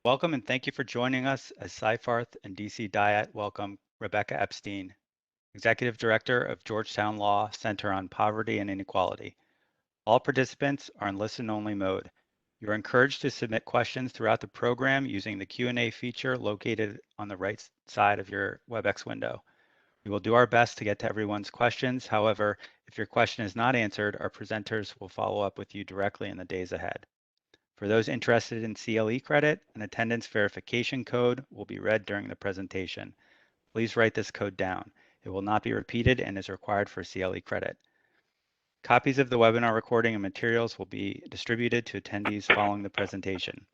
Welcome and thank you for joining us as Seyfarth and DC DIAT welcome Rebecca Epstein, Executive Director of Georgetown Law Center on Poverty and Inequality. All participants are in listen-only mode. You are encouraged to submit questions throughout the program using the Q&A feature located on the right side of your WebEx window. We will do our best to get to everyone's questions. However, if your question is not answered, our presenters will follow up with you directly in the days ahead. For those interested in CLE credit, an attendance verification code will be read during the presentation. Please write this code down. It will not be repeated and is required for CLE credit. Copies of the webinar recording and materials will be distributed to attendees following the presentation.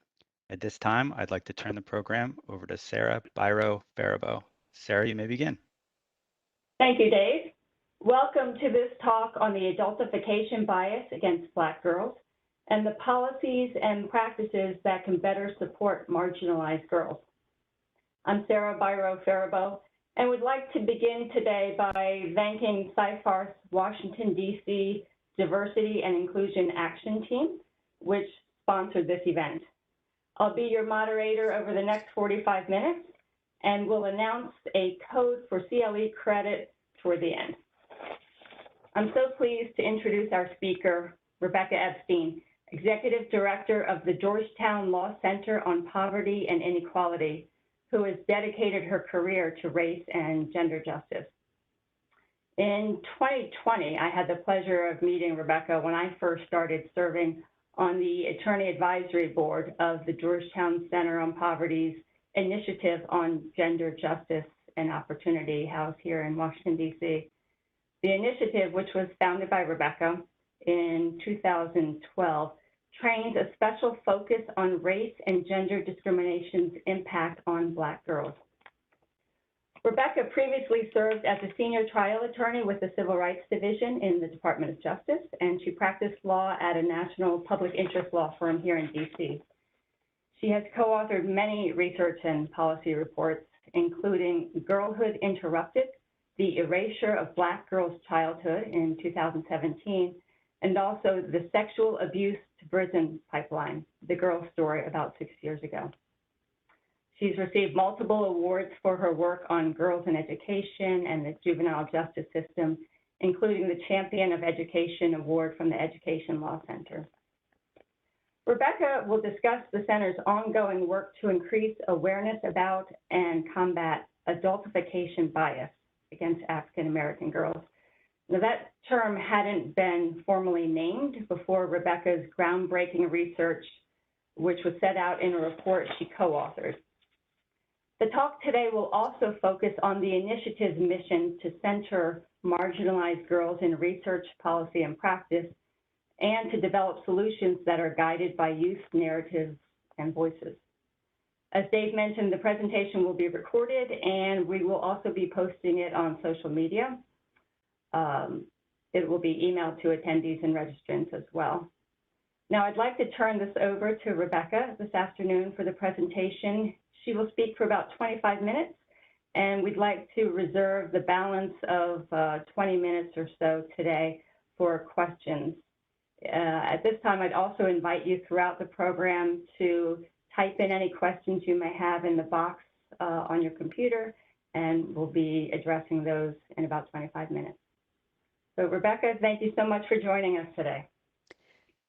At this time, I'd like to turn the program over to Sarah Biro-Faribault. Sarah, you may begin. Thank you, Dave. Welcome to this talk on the adultification bias against Black girls and the policies and practices that can better support marginalized girls. I'm Sarah Biro-Faribault and would like to begin today by thanking Seyfarth's Washington, D.C. Diversity and Inclusion Action Team, which sponsored this event. I'll be your moderator over the next 45 minutes and will announce a code for CLE credit toward the end. I'm so pleased to introduce our speaker, Rebecca Epstein, Executive Director of the Georgetown Law Center on Poverty and Inequality, who has dedicated her career to race and gender justice. In 2020, I had the pleasure of meeting Rebecca when I first started serving on the Attorney Advisory Board of the Georgetown Center on Poverty's Initiative on Gender Justice and Opportunity, housed here in Washington, D.C. The initiative, which was founded by Rebecca in 2012, trains a special focus on race and gender discrimination's impact on Black girls. Rebecca previously served as a senior trial attorney with the Civil Rights Division in the Department of Justice, and she practiced law at a national public interest law firm here in D.C. She has co-authored many research and policy reports, including Girlhood Interrupted, the Erasure of Black Girls' Childhood in 2017, and also the Sexual Abuse to Prison Pipeline, the girl's story about 6 years ago. She's received multiple awards for her work on girls in education and the juvenile justice system, including the Champion of Education Award from the Education Law Center. Rebecca will discuss the center's ongoing work to increase awareness about and combat adultification bias against African American girls. Now, that term hadn't been formally named before Rebecca's groundbreaking research, which was set out in a report she co-authored. The talk today will also focus on the initiative's mission to center marginalized girls in research, policy, and practice, and to develop solutions that are guided by youth narratives and voices. As Dave mentioned, the presentation will be recorded, and we will also be posting it on social media. It will be emailed to attendees and registrants as well. Now, I'd like to turn this over to Rebecca this afternoon for the presentation. She will speak for about 25 minutes, and we'd like to reserve the balance of 20 minutes or so today for questions. At this time, I'd also invite you throughout the program to type in any questions you may have in the box on your computer, and we'll be addressing those in about 25 minutes. So Rebecca, thank you so much for joining us today.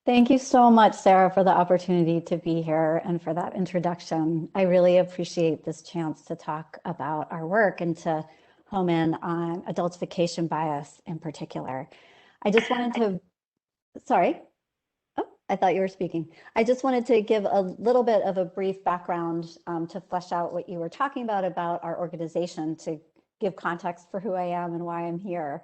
Thank you so much, Sarah, for the opportunity to be here and for that introduction. I really appreciate this chance to talk about our work and to home in on adultification bias in particular. I just wanted to, sorry. Oh, I thought you were speaking. I just wanted to give a little bit of a brief background to flesh out what you were talking about our organization, to give context for who I am and why I'm here.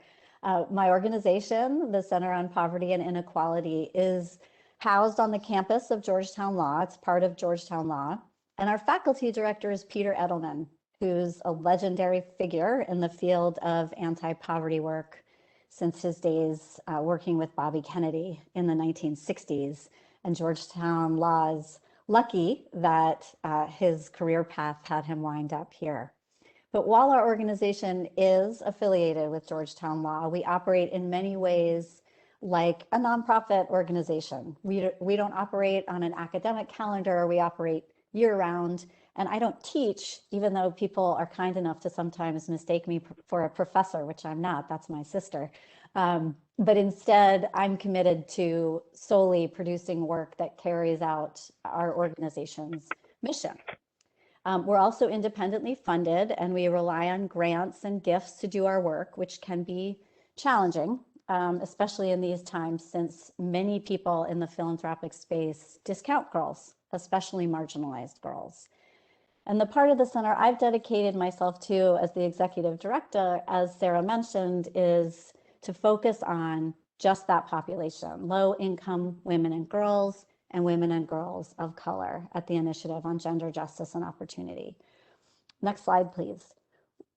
My organization, the Center on Poverty and Inequality, is housed on the campus of Georgetown Law. It's part of Georgetown Law. And our faculty director is Peter Edelman, who's a legendary figure in the field of anti-poverty work since his days working with Bobby Kennedy in the 1960s. And Georgetown Law is lucky that his career path had him wind up here. But while our organization is affiliated with Georgetown Law, we operate in many ways like a nonprofit organization. We don't operate on an academic calendar. We operate year round. And I don't teach, even though people are kind enough to sometimes mistake me for a professor, which I'm not, that's my sister. But instead, I'm committed to solely producing work that carries out our organization's mission. We're also independently funded, and we rely on grants and gifts to do our work, which can be challenging, especially in these times, since many people in the philanthropic space discount girls, especially marginalized girls. And the part of the center I've dedicated myself to as the executive director, as Sarah mentioned, is to focus on just that population, low-income women and girls of color at the Initiative on Gender Justice and Opportunity. Next slide, please.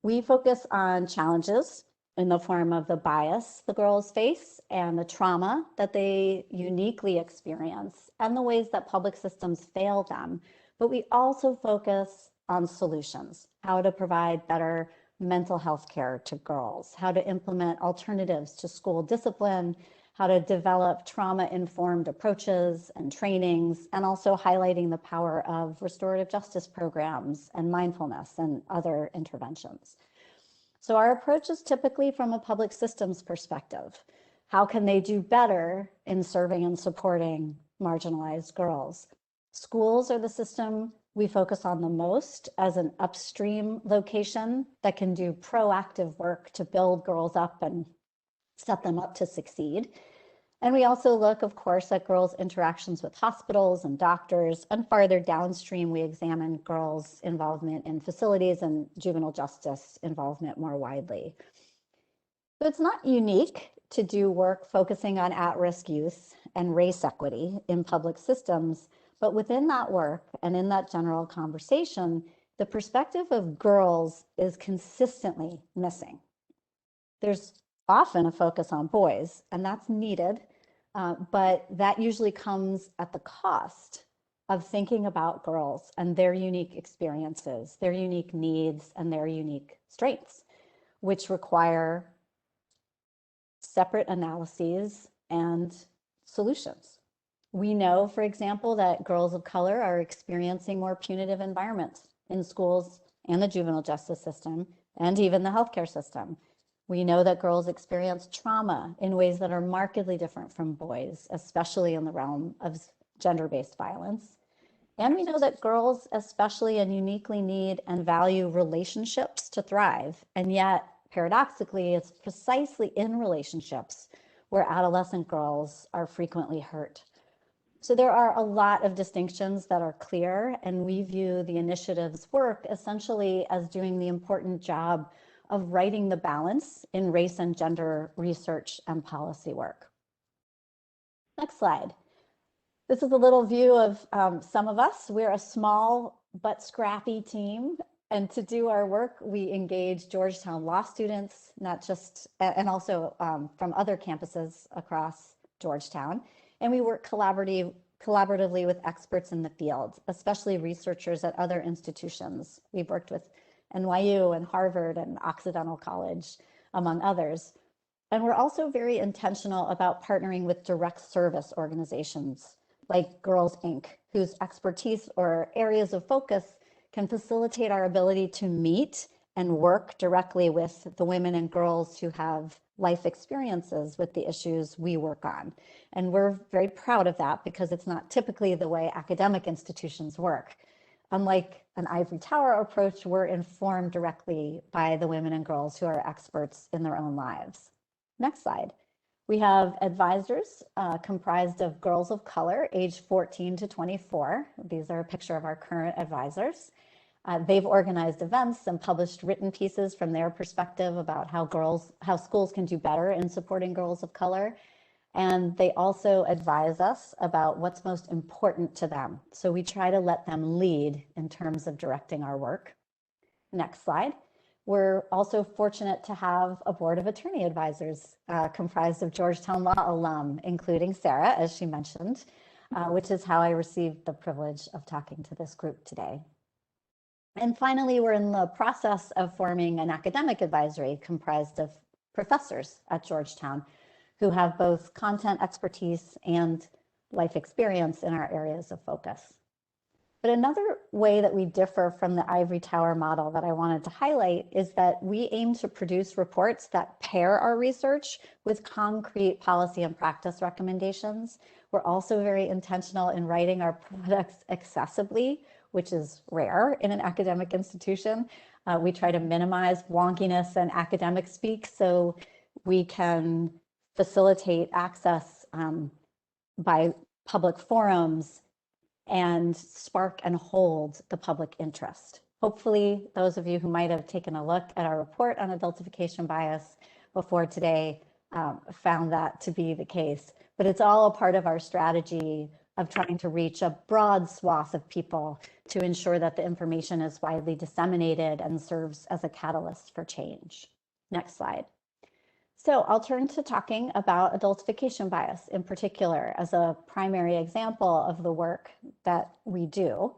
We focus on challenges in the form of the bias the girls face and the trauma that they uniquely experience and the ways that public systems fail them. But we also focus on solutions, how to provide better mental health care to girls, how to implement alternatives to school discipline, how to develop trauma-informed approaches and trainings, and also highlighting the power of restorative justice programs and mindfulness and other interventions. So our approach is typically from a public systems perspective. How can they do better in serving and supporting marginalized girls? Schools are the system we focus on the most as an upstream location that can do proactive work to build girls up and set them up to succeed. And we also look, of course, at girls' interactions with hospitals and doctors, and farther downstream, we examine girls' involvement in facilities and juvenile justice involvement more widely. So it's not unique to do work focusing on at-risk youth and race equity in public systems, but within that work and in that general conversation, the perspective of girls is consistently missing. There's often a focus on boys, and that's needed, but that usually comes at the cost of thinking about girls and their unique experiences, their unique needs, and their unique strengths, which require separate analyses and solutions. We know, for example, that girls of color are experiencing more punitive environments in schools and the juvenile justice system, and even the healthcare system. We know that girls experience trauma in ways that are markedly different from boys, especially in the realm of gender-based violence. And we know that girls especially and uniquely need and value relationships to thrive. And yet, paradoxically, it's precisely in relationships where adolescent girls are frequently hurt. So there are a lot of distinctions that are clear, and we view the initiative's work essentially as doing the important job of writing the balance in race and gender research and policy work. Next slide. This is a little view of some of us. We're a small but scrappy team. And to do our work, we engage Georgetown law students, not just, and also from other campuses across Georgetown. And we work collaboratively with experts in the field, especially researchers at other institutions. We've worked with NYU and Harvard and Occidental College, among others. And we're also very intentional about partnering with direct service organizations like Girls Inc., whose expertise or areas of focus can facilitate our ability to meet and work directly with the women and girls who have life experiences with the issues we work on. And we're very proud of that because it's not typically the way academic institutions work. Unlike an ivory tower approach, we're informed directly by the women and girls who are experts in their own lives. Next slide. We have advisors comprised of girls of color, aged 14 to 24. These are a picture of our current advisors. They've organized events and published written pieces from their perspective about how schools can do better in supporting girls of color. And they also advise us about what's most important to them. So we try to let them lead in terms of directing our work. Next slide. We're also fortunate to have a board of attorney advisors comprised of Georgetown Law alum, including Sarah, as she mentioned, which is how I received the privilege of talking to this group today. And finally, we're in the process of forming an academic advisory comprised of professors at Georgetown who have both content expertise and life experience in our areas of focus. But another way that we differ from the ivory tower model that I wanted to highlight is that we aim to produce reports that pair our research with concrete policy and practice recommendations. We're also very intentional in writing our products accessibly, which is rare in an academic institution. We try to minimize wonkiness and academic speak so we can facilitate access by public forums and spark and hold the public interest. Hopefully, those of you who might have taken a look at our report on adultification bias before today found that to be the case. But it's all a part of our strategy of trying to reach a broad swath of people to ensure that the information is widely disseminated and serves as a catalyst for change. Next slide. So I'll turn to talking about adultification bias in particular as a primary example of the work that we do.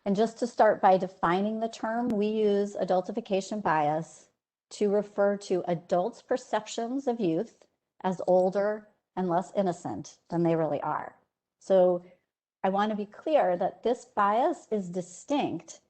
And just to start by defining the term, we use adultification bias to refer to adults' perceptions of youth as older and less innocent than they really are. So I want to be clear that this bias is distinct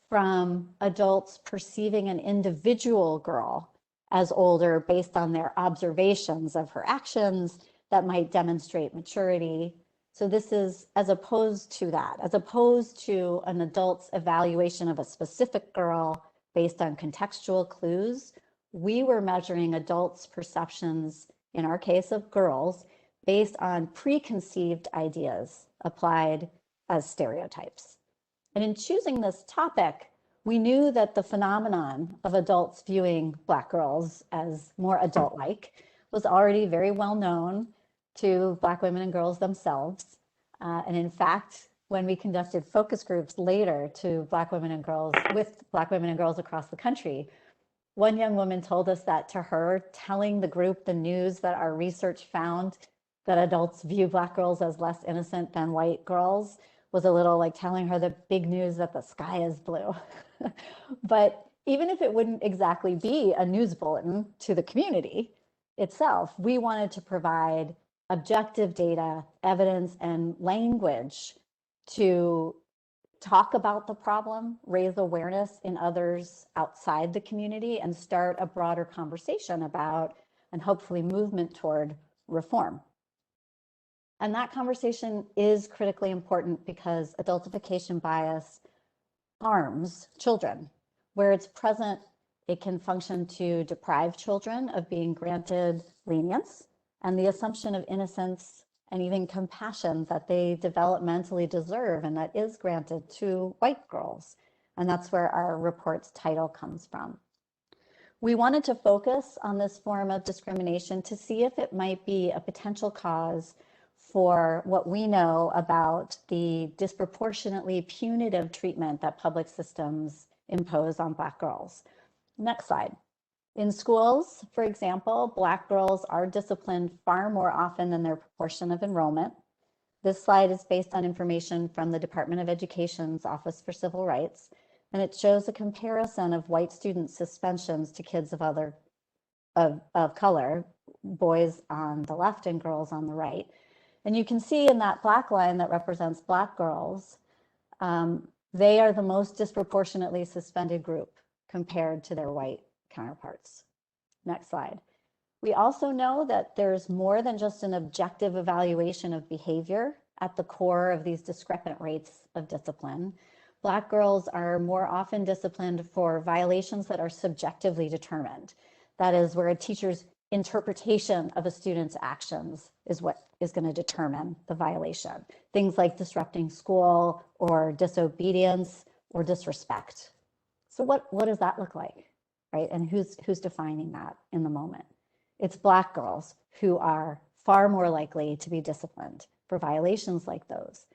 from adults perceiving an individual girl as older based on their observations of her actions that might demonstrate maturity. So this is as opposed to that, as opposed to an adult's evaluation of a specific girl based on contextual clues. We were measuring adults' perceptions, in our case of girls, based on preconceived ideas applied as stereotypes. And in choosing this topic, we knew that the phenomenon of adults viewing Black girls as more adult-like was already very well known to Black women and girls themselves. And in fact, when we conducted focus groups later to Black women and girls with Black women and girls across the country, one young woman told us that to her, telling the group the news that our research found that adults view Black girls as less innocent than white girls was a little like telling her the big news that the sky is blue. But even if it wouldn't exactly be a news bulletin to the community itself, we wanted to provide objective data, evidence, and language to talk about the problem, raise awareness in others outside the community, and start a broader conversation about, and hopefully movement toward, reform. And that conversation is critically important because adultification bias harms children. Where it's present, it can function to deprive children of being granted lenience and the assumption of innocence and even compassion that they developmentally deserve and that is granted to white girls. And that's where our report's title comes from. We wanted to focus on this form of discrimination to see if it might be a potential cause for what we know about the disproportionately punitive treatment that public systems impose on Black girls. Next slide. In schools, for example, Black girls are disciplined far more often than their proportion of enrollment. This slide is based on information from the Department of Education's Office for Civil Rights, and it shows a comparison of white student suspensions to kids of color, boys on the left and girls on the right. And you can see in that black line that represents Black girls, they are the most disproportionately suspended group compared to their white counterparts. Next slide. We also know that there's more than just an objective evaluation of behavior at the core of these discrepant rates of discipline. Black girls are more often disciplined for violations that are subjectively determined. That is, where a teacher's interpretation of a student's actions is what is going to determine the violation. Things like disrupting school or disobedience or disrespect. So what does that look like, right? And who's defining that in the moment? It's Black girls who are far more likely to be disciplined for violations like those.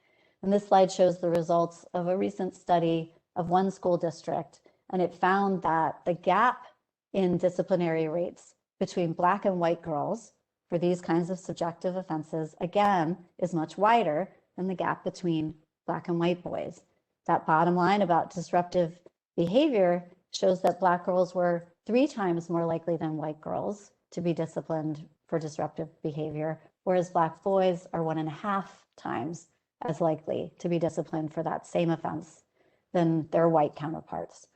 And this slide shows the results of a recent study of one school district, and it found that the gap in disciplinary rates between Black and white girls for these kinds of subjective offenses, again, is much wider than the gap between Black and white boys. That bottom line about disruptive behavior shows that Black girls were 3 times more likely than white girls to be disciplined for disruptive behavior, whereas Black boys are 1.5 times as likely to be disciplined for that same offense than their white counterparts.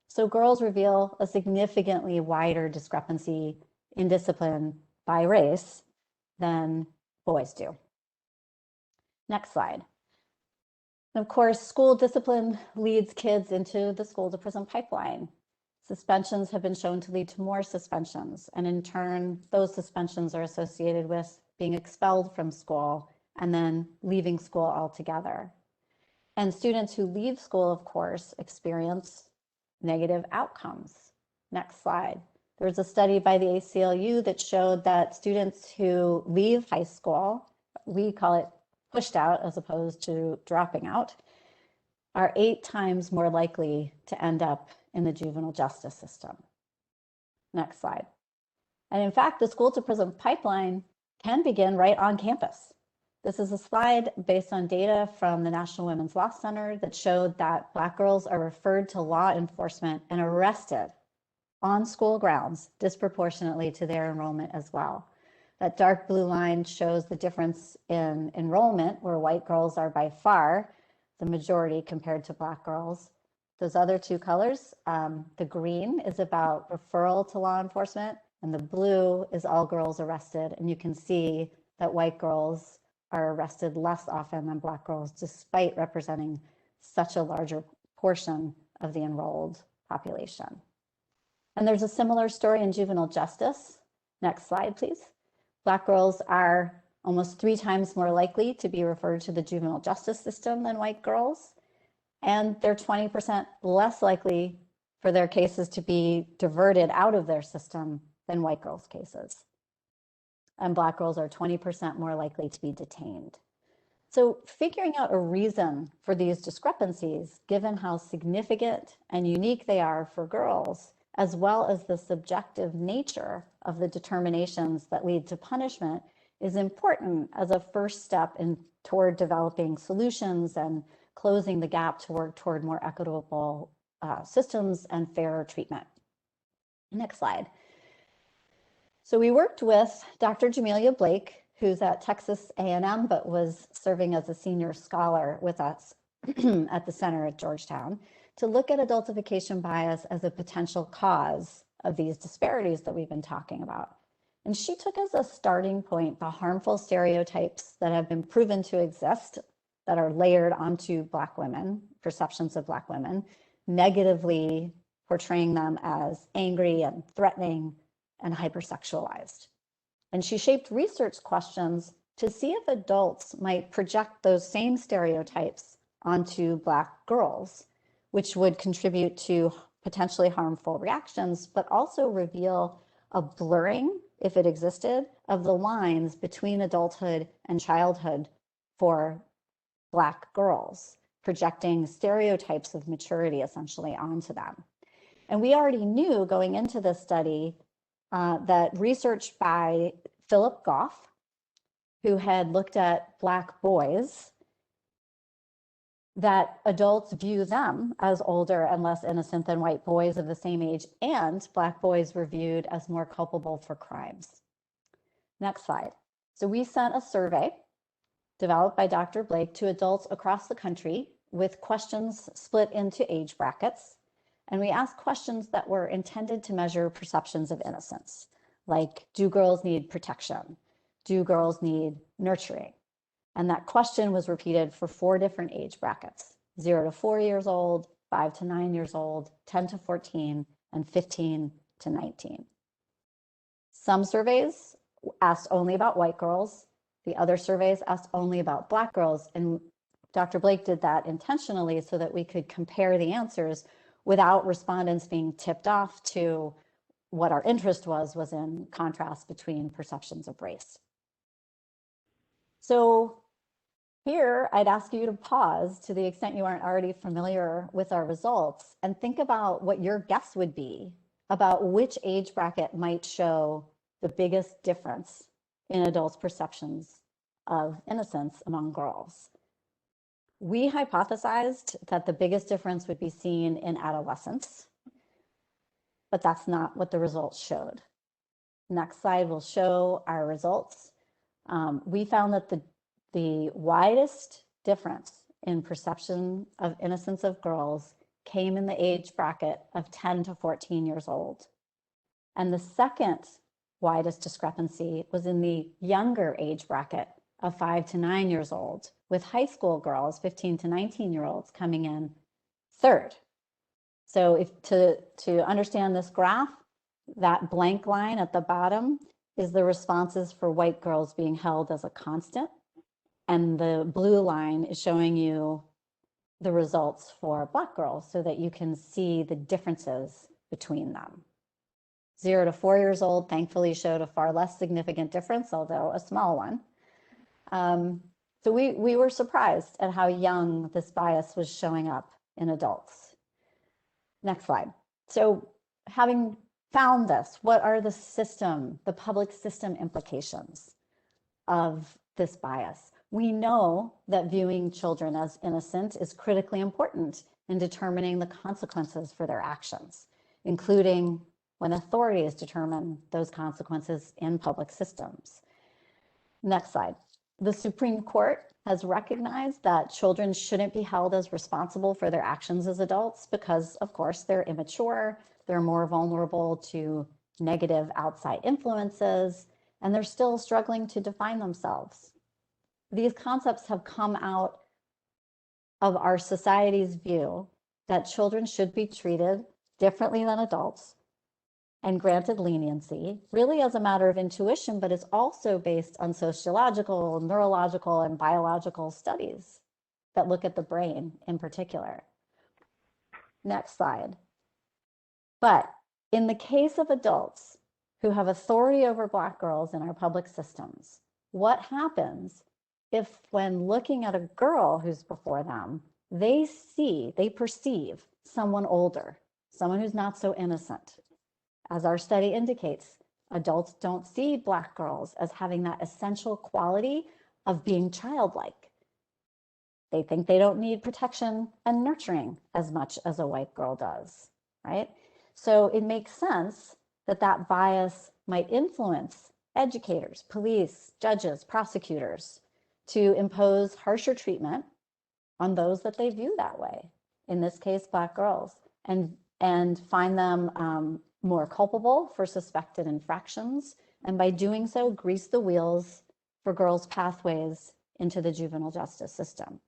So girls reveal a significantly wider discrepancy in discipline by race than boys do. Next slide. And of course, school discipline leads kids into the school to prison pipeline. Suspensions have been shown to lead to more suspensions, and in turn, those suspensions are associated with being expelled from school and then leaving school altogether. And students who leave school, of course, experience negative outcomes. Next slide. There was a study by the ACLU that showed that students who leave high school, we call it pushed out as opposed to dropping out, are 8 times more likely to end up in the juvenile justice system. Next slide. And in fact, the school to prison pipeline can begin right on campus. This is a slide based on data from the National Women's Law Center that showed that Black girls are referred to law enforcement and arrested on school grounds disproportionately to their enrollment as well. That dark blue line shows the difference in enrollment, where white girls are by far the majority compared to Black girls. Those other 2 colors, the green is about referral to law enforcement, and the blue is all girls arrested. And you can see that white girls are arrested less often than Black girls, despite representing such a larger portion of the enrolled population. And there's a similar story in juvenile justice. Next slide, please. Black girls are almost 3 times more likely to be referred to the juvenile justice system than white girls. And they're 20% less likely for their cases to be diverted out of their system than white girls' cases. And Black girls are 20% more likely to be detained. So figuring out a reason for these discrepancies, given how significant and unique they are for girls, as well as the subjective nature of the determinations that lead to punishment, is important as a first step toward developing solutions and closing the gap to work toward more equitable systems and fairer treatment. Next slide. So we worked with Dr. Jamelia Blake, who's at Texas A&M, but was serving as a senior scholar with us at the center at Georgetown, to look at adultification bias as a potential cause of these disparities that we've been talking about. And she took as a starting point the harmful stereotypes that have been proven to exist that are layered onto Black women, perceptions of Black women, negatively portraying them as angry and threatening and hypersexualized. And she shaped research questions to see if adults might project those same stereotypes onto Black girls, which would contribute to potentially harmful reactions, but also reveal a blurring, if it existed, of the lines between adulthood and childhood for Black girls, projecting stereotypes of maturity essentially onto them. And we already knew going into this study that research by Philip Goff, who had looked at Black boys, that adults view them as older and less innocent than white boys of the same age, and Black boys were viewed as more culpable for crimes. Next slide. So we sent a survey developed by Dr. Blake to adults across the country with questions split into age brackets. And we asked questions that were intended to measure perceptions of innocence, like, do girls need protection? Do girls need nurturing? And that question was repeated for 4 different age brackets: 0 to 4 years old, 5 to 9 years old, 10 to 14, and 15 to 19. Some surveys asked only about white girls. The other surveys asked only about Black girls. And Dr. Blake did that intentionally so that we could compare the answers without respondents being tipped off to what our interest was in contrast between perceptions of race. So here, I'd ask you to pause to the extent you aren't already familiar with our results and think about what your guess would be about which age bracket might show the biggest difference in adults' perceptions of innocence among girls. We hypothesized that the biggest difference would be seen in adolescence, but that's not what the results showed. Next slide will show our results. We found that the widest difference in perception of innocence of girls came in the age bracket of 10 to 14 years old. And the second widest discrepancy was in the younger age bracket of 5 to 9 years old, with high school girls, 15 to 19-year-olds, coming in third. So to understand this graph, that blank line at the bottom is the responses for white girls being held as a constant. And the blue line is showing you the results for Black girls so that you can see the differences between them. 0 to 4 years old, thankfully, showed a far less significant difference, although a small one. So we were surprised at how young this bias was showing up in adults. Next slide. So having found this, what are the public system implications of this bias? We know that viewing children as innocent is critically important in determining the consequences for their actions, including when authorities determine those consequences in public systems. Next slide. The Supreme Court has recognized that children shouldn't be held as responsible for their actions as adults because, of course, they're immature, they're more vulnerable to negative outside influences, and they're still struggling to define themselves. These concepts have come out of our society's view that children should be treated differently than adults and granted leniency, really as a matter of intuition, but is also based on sociological, neurological, and biological studies that look at the brain in particular. Next slide. But in the case of adults who have authority over Black girls in our public systems, what happens if when looking at a girl who's before them, they perceive someone older, someone who's not so innocent? As our study indicates, adults don't see Black girls as having that essential quality of being childlike. They think they don't need protection and nurturing as much as a white girl does, right? So it makes sense that that bias might influence educators, police, judges, prosecutors to impose harsher treatment on those that they view that way, in this case, Black girls, and find them more culpable for suspected infractions, and by doing so, grease the wheels for girls' pathways into the juvenile justice system.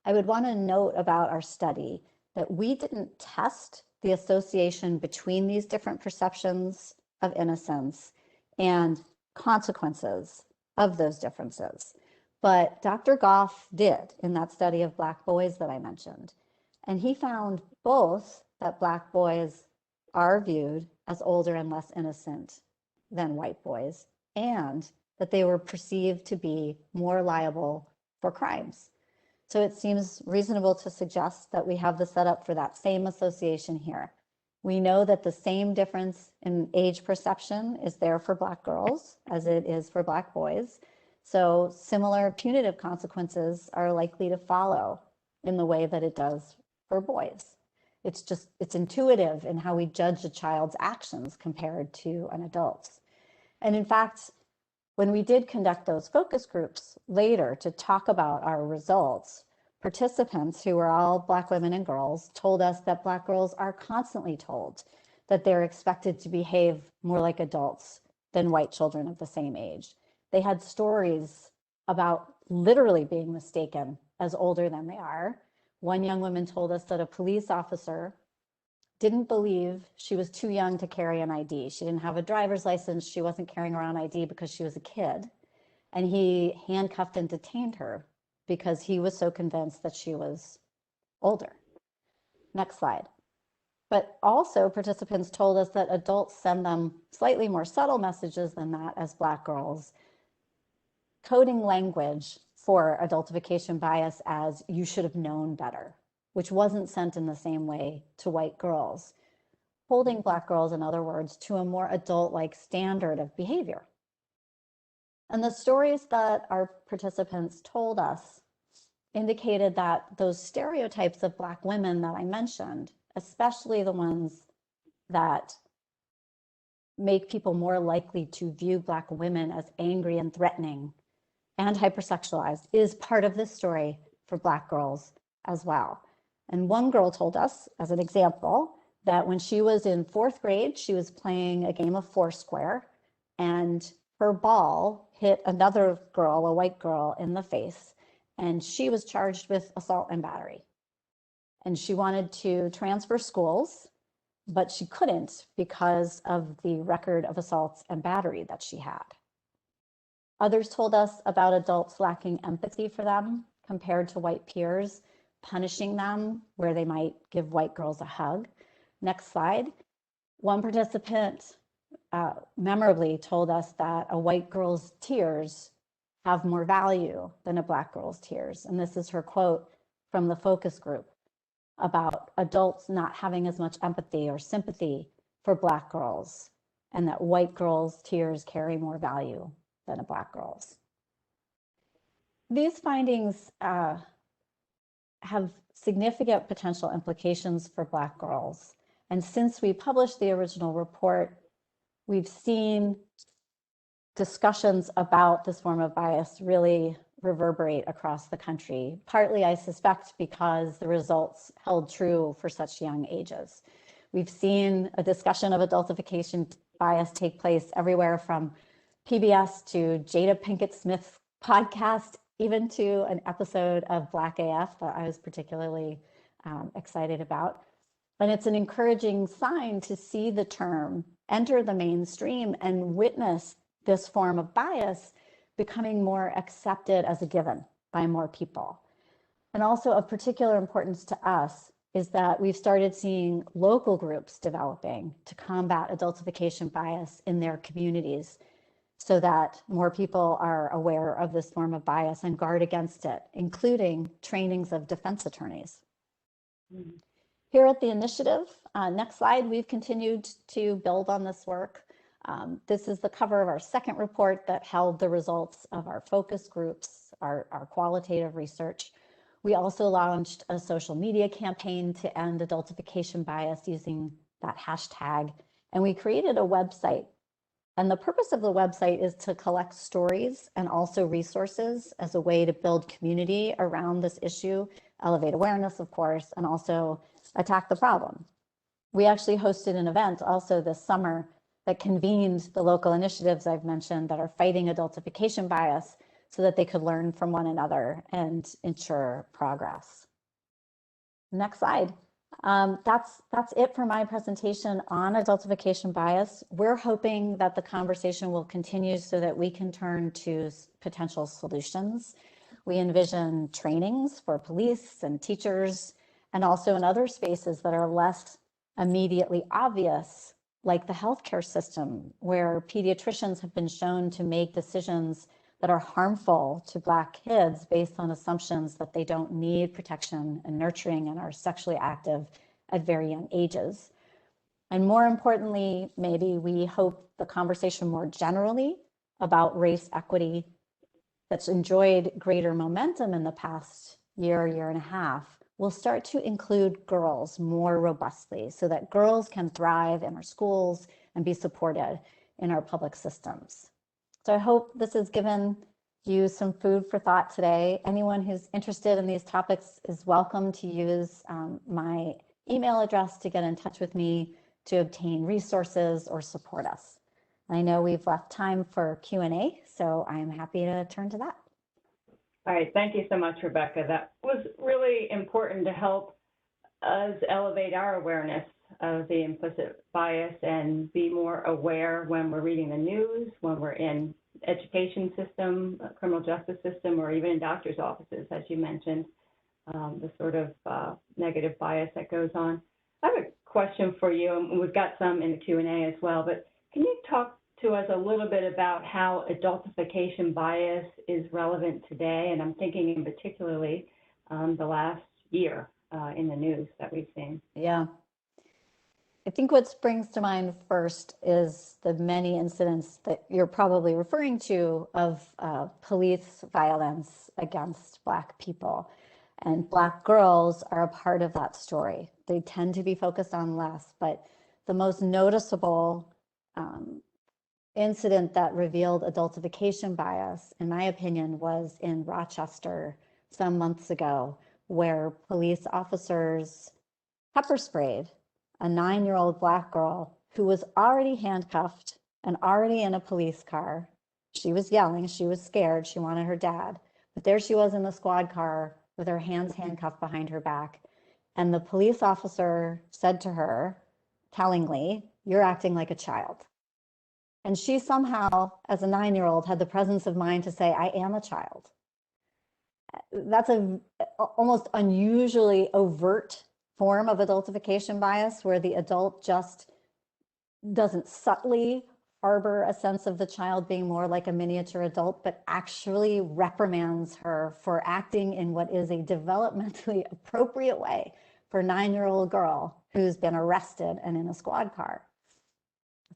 I would want to note about our study that we didn't test the association between these different perceptions of innocence and consequences of those differences. But Dr. Goff did in that study of Black boys that I mentioned. And he found both that Black boys are viewed as older and less innocent than white boys, and that they were perceived to be more liable for crimes. So it seems reasonable to suggest that we have the setup for that same association here. We know that the same difference in age perception is there for Black girls as it is for Black boys. So similar punitive consequences are likely to follow in the way that it does for boys. It's intuitive in how we judge a child's actions compared to an adult's. And in fact, when we did conduct those focus groups later to talk about our results, participants who were all Black women and girls told us that Black girls are constantly told that they're expected to behave more like adults than white children of the same age. They had stories about literally being mistaken as older than they are. One young woman told us that a police officer didn't believe she was too young to carry an ID. She didn't have a driver's license. She wasn't carrying around ID because she was a kid. And he handcuffed and detained her because he was so convinced that she was older. Next slide. But also participants told us that adults send them slightly more subtle messages than that as Black girls, coding language for adultification bias as "you should have known better," which wasn't sent in the same way to white girls, holding Black girls, in other words, to a more adult-like standard of behavior. And the stories that our participants told us indicated that those stereotypes of Black women that I mentioned, especially the ones that make people more likely to view Black women as angry and threatening, and hypersexualized is part of this story for Black girls as well. And one girl told us, as an example, that when she was in 4th grade, she was playing a game of Foursquare, and her ball hit another girl, a white girl, in the face, and she was charged with assault and battery. And she wanted to transfer schools, but she couldn't because of the record of assaults and battery that she had. Others told us about adults lacking empathy for them compared to white peers, punishing them where they might give white girls a hug. Next slide. One participant memorably told us that a white girl's tears have more value than a Black girl's tears. And this is her quote from the focus group about adults not having as much empathy or sympathy for Black girls, and that white girls' tears carry more value than a Black girl's. These findings have significant potential implications for Black girls. And since we published the original report, we've seen discussions about this form of bias really reverberate across the country, partly, I suspect, because the results held true for such young ages. We've seen a discussion of adultification bias take place everywhere from PBS to Jada Pinkett Smith's podcast, even to an episode of Black AF that I was particularly excited about. And it's an encouraging sign to see the term enter the mainstream and witness this form of bias becoming more accepted as a given by more people. And also of particular importance to us is that we've started seeing local groups developing to combat adultification bias in their communities so that more people are aware of this form of bias and guard against it, including trainings of defense attorneys. Mm-hmm. Here at the initiative, next slide, we've continued to build on this work. This is the cover of our second report that held the results of our focus groups, our qualitative research. We also launched a social media campaign to end adultification bias using that hashtag. And we created a website. And the purpose of the website is to collect stories and also resources as a way to build community around this issue, elevate awareness, of course, and also attack the problem. We actually hosted an event also this summer that convened the local initiatives I've mentioned that are fighting adultification bias so that they could learn from one another and ensure progress. Next slide. That's it for my presentation on adultification bias. We're hoping that the conversation will continue so that we can turn to potential solutions. We envision trainings for police and teachers, and also in other spaces that are less immediately obvious, like the healthcare system, where pediatricians have been shown to make decisions that are harmful to Black kids based on assumptions that they don't need protection and nurturing and are sexually active at very young ages. And more importantly, maybe we hope the conversation more generally about race equity that's enjoyed greater momentum in the past year and a half will start to include girls more robustly so that girls can thrive in our schools and be supported in our public systems. So I hope this has given you some food for thought today. Anyone who's interested in these topics is welcome to use my email address to get in touch with me to obtain resources or support us. I know we've left time for Q&A, so I'm happy to turn to that. All right, thank you so much, Rebecca. That was really important to help us elevate our awareness of the implicit bias and be more aware when we're reading the news, when we're in education system, criminal justice system, or even in doctor's offices, as you mentioned, the sort of negative bias that goes on. I have a question for you, and we've got some in the Q&A as well, but can you talk to us a little bit about how adultification bias is relevant today? And I'm thinking in particularly the last year in the news that we've seen. Yeah. I think what springs to mind first is the many incidents that you're probably referring to of police violence against Black people. And Black girls are a part of that story. They tend to be focused on less, but the most noticeable incident that revealed adultification bias, in my opinion, was in Rochester some months ago, where police officers pepper sprayed a 9-year-old Black girl who was already handcuffed and already in a police car. She was yelling, she was scared, she wanted her dad. But there she was in the squad car with her hands handcuffed behind her back. And the police officer said to her, tellingly, "You're acting like a child." And she somehow, as a 9-year-old, had the presence of mind to say, "I am a child." That's a almost unusually overt form of adultification bias, where the adult just doesn't subtly harbor a sense of the child being more like a miniature adult, but actually reprimands her for acting in what is a developmentally appropriate way for a 9-year-old girl who's been arrested and in a squad car.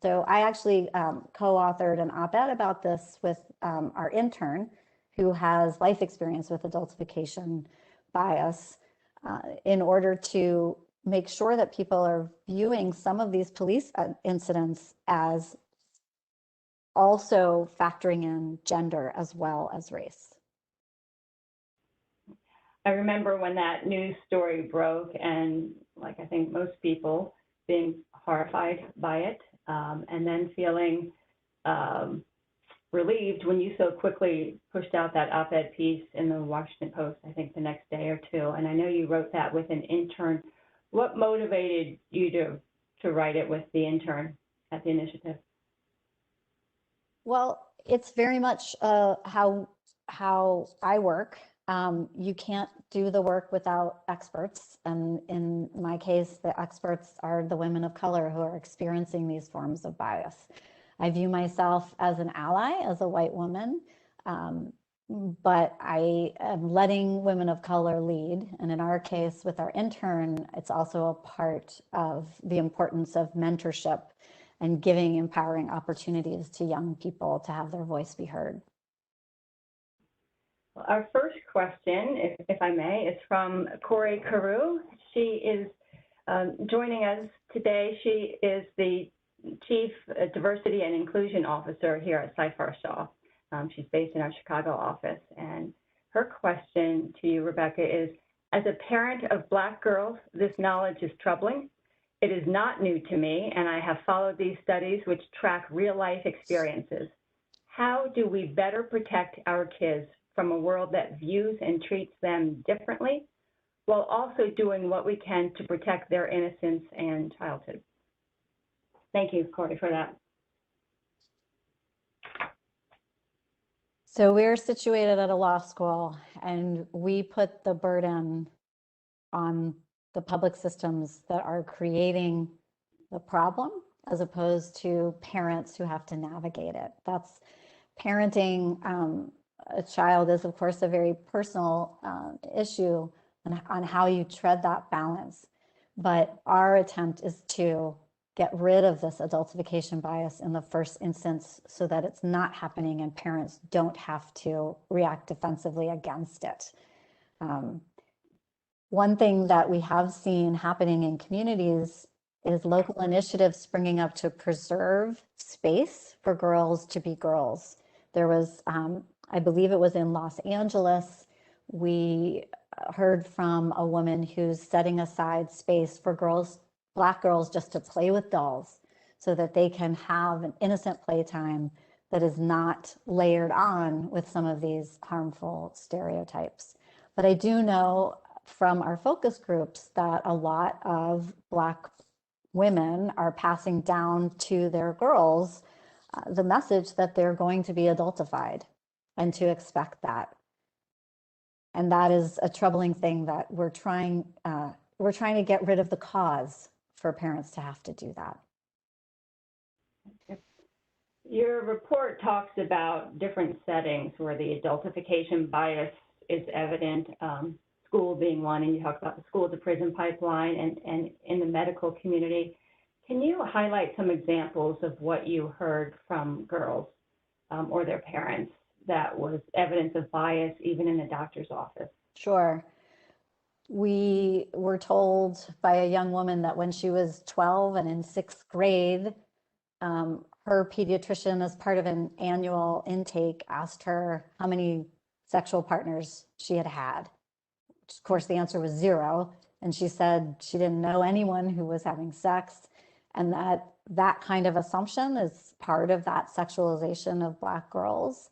So I actually co-authored an op-ed about this with our intern, who has life experience with adultification bias, in order to make sure that people are viewing some of these police incidents as also factoring in gender as well as race. I remember when that news story broke, and like I think most people, being horrified by it, and then feeling relieved when you so quickly pushed out that op-ed piece in the Washington Post, I think the next day or two. And I know you wrote that with an intern. What motivated you to write it with the intern at the initiative? Well, it's very much how I work. You can't do the work without experts. And in my case, the experts are the women of color who are experiencing these forms of bias. I view myself as an ally, as a white woman, but I am letting women of color lead. And in our case, with our intern, it's also a part of the importance of mentorship and giving empowering opportunities to young people to have their voice be heard. Well, our first question, if I may, is from Corey Carew. She is joining us today. She is the Chief Diversity and Inclusion Officer here at Seyfarth Shaw. She's based in our Chicago office. And her question to you, Rebecca, is, as a parent of Black girls, this knowledge is troubling. It is not new to me, and I have followed these studies which track real-life experiences. How do we better protect our kids from a world that views and treats them differently, while also doing what we can to protect their innocence and childhood? Thank you, Corey, for that. So we're situated at a law school, and we put the burden on the public systems that are creating the problem, as opposed to parents who have to navigate it. That's parenting a child is, of course, a very personal issue on how you tread that balance. But our attempt is to get rid of this adultification bias in the first instance so that it's not happening and parents don't have to react defensively against it. One thing that we have seen happening in communities is local initiatives springing up to preserve space for girls to be girls. There was, I believe it was in Los Angeles, we heard from a woman who's setting aside space for girls, Black girls, just to play with dolls so that they can have an innocent playtime that is not layered on with some of these harmful stereotypes. But I do know from our focus groups that a lot of Black women are passing down to their girls the message that they're going to be adultified and to expect that. And that is a troubling thing that we're trying to get rid of the cause for parents to have to do that. Your report talks about different settings where the adultification bias is evident, school being one, and you talk about the school to prison pipeline and in the medical community. Can you highlight some examples of what you heard from girls or their parents that was evidence of bias even in a doctor's office? Sure. We were told by a young woman that when she was 12 and in 6th grade, her pediatrician, as part of an annual intake, asked her how many sexual partners she had had. Of course, the answer was 0. And she said she didn't know anyone who was having sex, and that kind of assumption is part of that sexualization of Black girls.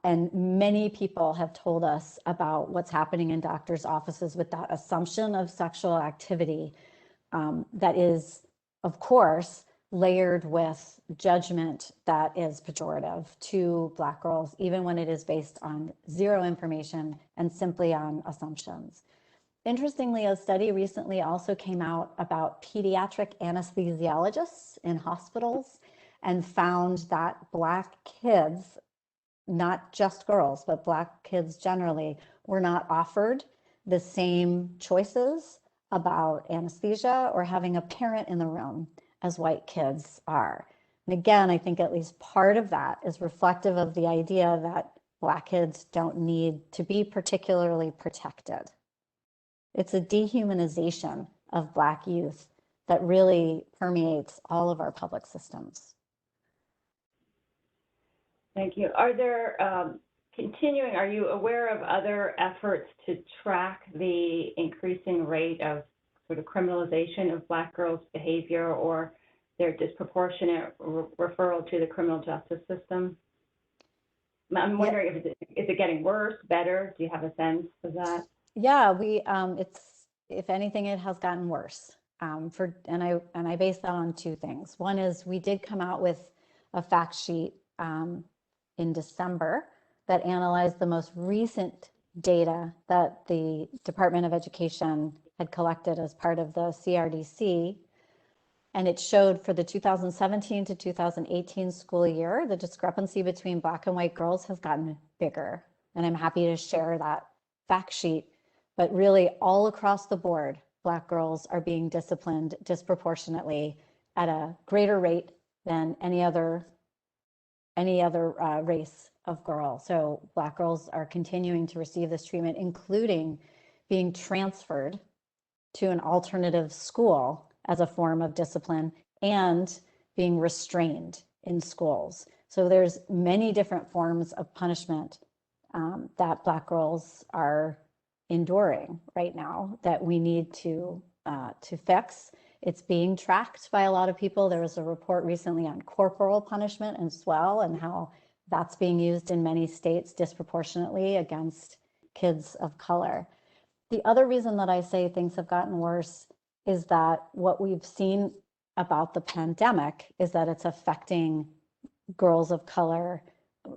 And many people have told us about what's happening in doctors' offices with that assumption of sexual activity that is, of course, layered with judgment that is pejorative to Black girls, even when it is based on 0 information and simply on assumptions. Interestingly, a study recently also came out about pediatric anesthesiologists in hospitals and found that Black kids, not just girls, but Black kids generally, were not offered the same choices about anesthesia or having a parent in the room as white kids are. And again, I think at least part of that is reflective of the idea that Black kids don't need to be particularly protected. It's a dehumanization of Black youth that really permeates all of our public systems. Thank you. Are there are you aware of other efforts to track the increasing rate of sort of criminalization of Black girls' behavior or their disproportionate referral to the criminal justice system? I'm wondering if is it getting worse, better? Do you have a sense of that? Yeah, it's, if anything, it has gotten worse. And I base that on 2 things. One is we did come out with a fact sheet in December that analyzed the most recent data that the Department of Education had collected as part of the CRDC. And it showed for the 2017 to 2018 school year, the discrepancy between Black and white girls has gotten bigger. And I'm happy to share that fact sheet. But really, all across the board, Black girls are being disciplined disproportionately at a greater rate than any other race of girl. So Black girls are continuing to receive this treatment, including being transferred to an alternative school as a form of discipline and being restrained in schools. So there's many different forms of punishment that Black girls are enduring right now that we need to fix. It's being tracked by a lot of people. There was a report recently on corporal punishment as well, and how that's being used in many states disproportionately against kids of color. The other reason that I say things have gotten worse is that what we've seen about the pandemic is that it's affecting girls of color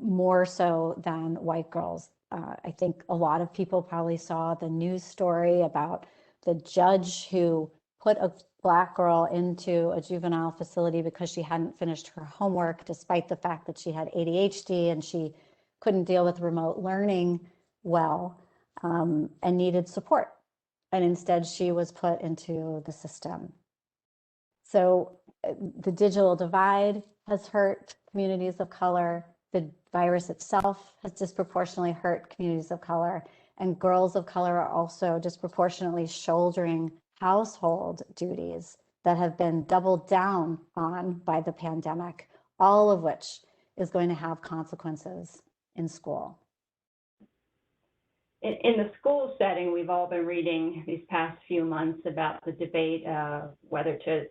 more so than white girls. I think a lot of people probably saw the news story about the judge who put a Black girl into a juvenile facility because she hadn't finished her homework, despite the fact that she had ADHD and she couldn't deal with remote learning well, and needed support. And instead she was put into the system. So the digital divide has hurt communities of color. The virus itself has disproportionately hurt communities of color, and girls of color are also disproportionately shouldering household duties that have been doubled down on by the pandemic, all of which is going to have consequences in school. In the school setting, we've all been reading these past few months about the debate whether to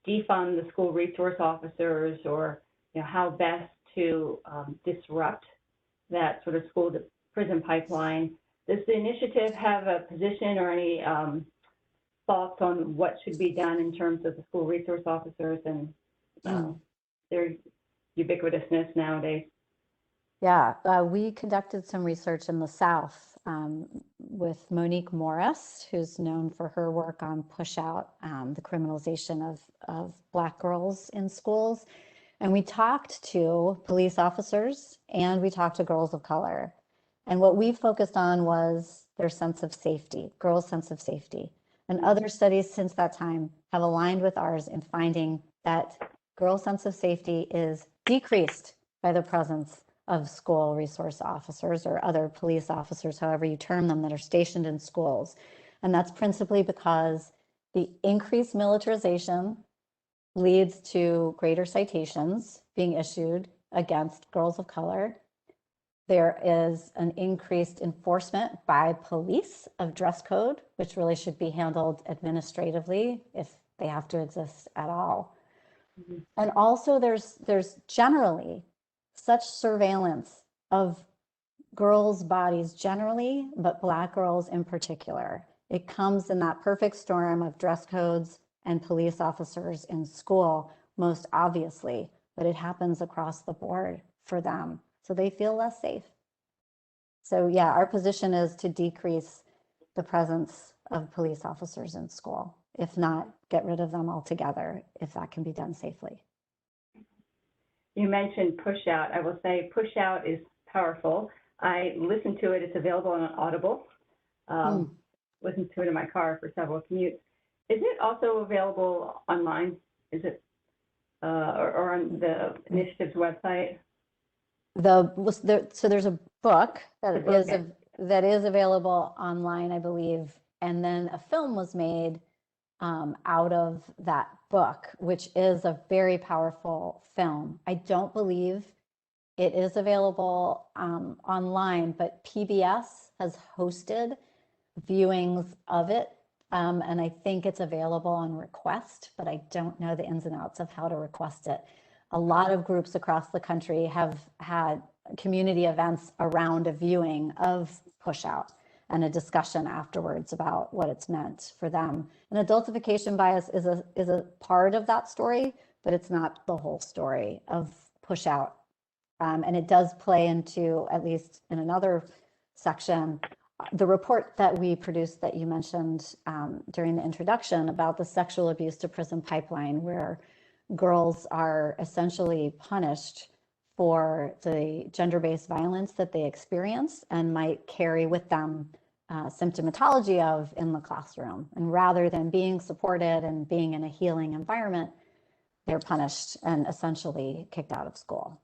defund the school resource officers or how best to disrupt that sort of school to prison pipeline. Does the initiative have a position or any thoughts on what should be done in terms of the school resource officers and their ubiquitousness nowadays? Yeah, we conducted some research in the South with Monique Morris, who's known for her work on Push Out, the criminalization of Black girls in schools. And we talked to police officers and we talked to girls of color. And what we focused on was their sense of safety, girls' sense of safety. And other studies since that time have aligned with ours in finding that girls' sense of safety is decreased by the presence of school resource officers or other police officers, however you term them, that are stationed in schools. And that's principally because the increased militarization leads to greater citations being issued against girls of color. There is an increased enforcement by police of dress code, which really should be handled administratively if they have to exist at all. Mm-hmm. And also there's generally such surveillance of girls' bodies generally, but Black girls in particular. It comes in that perfect storm of dress codes and police officers in school, most obviously, but it happens across the board for them. So they feel less safe. So yeah, our position is to decrease the presence of police officers in school, if not get rid of them altogether, if that can be done safely. You mentioned push out. I will say push out is powerful. I listened to it. It's available on Audible. Listened to it in my car for several commutes. Is it also available online? Is it or on the initiative's website? So there's a book that is available online, I believe, and then a film was made out of that book, which is a very powerful film. I don't believe it is available online, but PBS has hosted viewings of it, and I think it's available on request, but I don't know the ins and outs of how to request it. A lot of groups across the country have had community events around a viewing of Push Out and a discussion afterwards about what it's meant for them. And adultification bias is a part of that story, but it's not the whole story of Push Out. And it does play into, at least in another section, the report that we produced that you mentioned during the introduction about the sexual abuse to prison pipeline, where girls are essentially punished for the gender-based violence that they experience and might carry with them symptomatology of in the classroom. And rather than being supported and being in a healing environment, they're punished and essentially kicked out of school.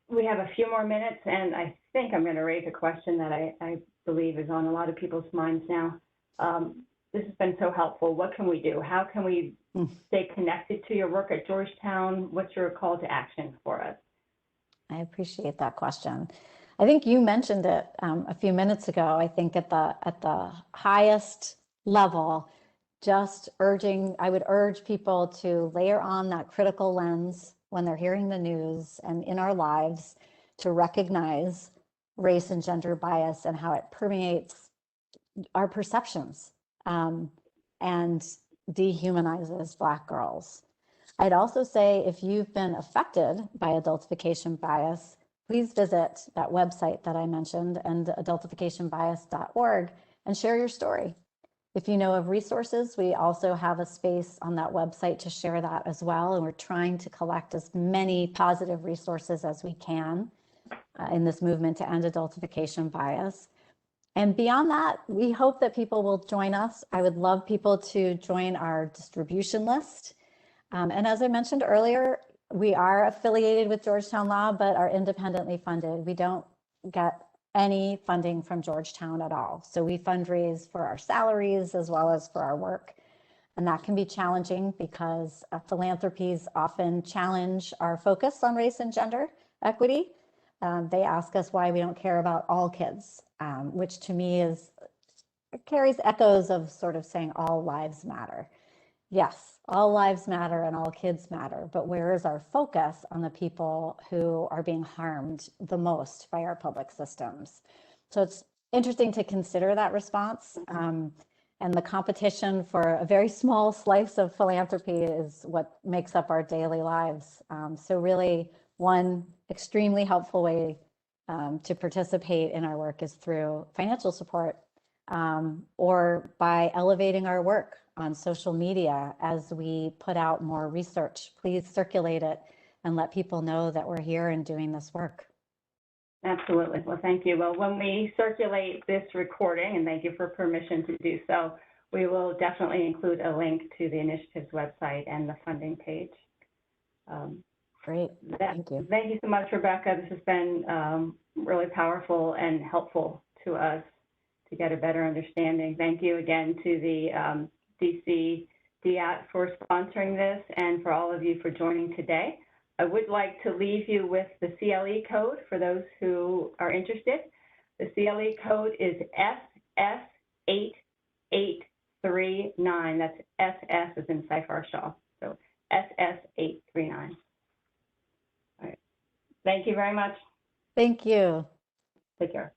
We have a few more minutes, and I think I'm going to raise a question that I believe is on a lot of people's minds now. This has been so helpful. What can we do? How can we stay connected to your work at Georgetown? What's your call to action for us? I appreciate that question. I think you mentioned it a few minutes ago. I think at the highest level, I would urge people to layer on that critical lens when they're hearing the news and in our lives to recognize race and gender bias and how it permeates our perceptions and dehumanizes Black girls. I'd also say if you've been affected by adultification bias, please visit that website that I mentioned and adultificationbias.org and share your story. If you know of resources, we also have a space on that website to share that as well. And we're trying to collect as many positive resources as we can in this movement to end adultification bias. And beyond that, we hope that people will join us. I would love people to join our distribution list. And as I mentioned earlier, we are affiliated with Georgetown Law, but are independently funded. We don't get any funding from Georgetown at all. So we fundraise for our salaries as well as for our work. And that can be challenging because philanthropies often challenge our focus on race and gender equity. They ask us why we don't care about all kids, which to me carries echoes of sort of saying all lives matter. Yes, all lives matter and all kids matter, but where is our focus on the people who are being harmed the most by our public systems? So it's interesting to consider that response. And the competition for a very small slice of philanthropy is what makes up our daily lives. So really, one extremely helpful way to participate in our work is through financial support or by elevating our work on social media as we put out more research. Please circulate it and let people know that we're here and doing this work. Absolutely. Well, thank you. Well, when we circulate this recording, and thank you for permission to do so, we will definitely include a link to the initiative's website and the funding page. Great. Thank you. Thank you so much, Rebecca. This has been really powerful and helpful to us to get a better understanding. Thank you again to the DC DIAT for sponsoring this and for all of you for joining today. I would like to leave you with the CLE code for those who are interested. The CLE code is SS8839. That's SS as in Seyfarth Shaw. So SS839. All right. Thank you very much. Thank you. Take care.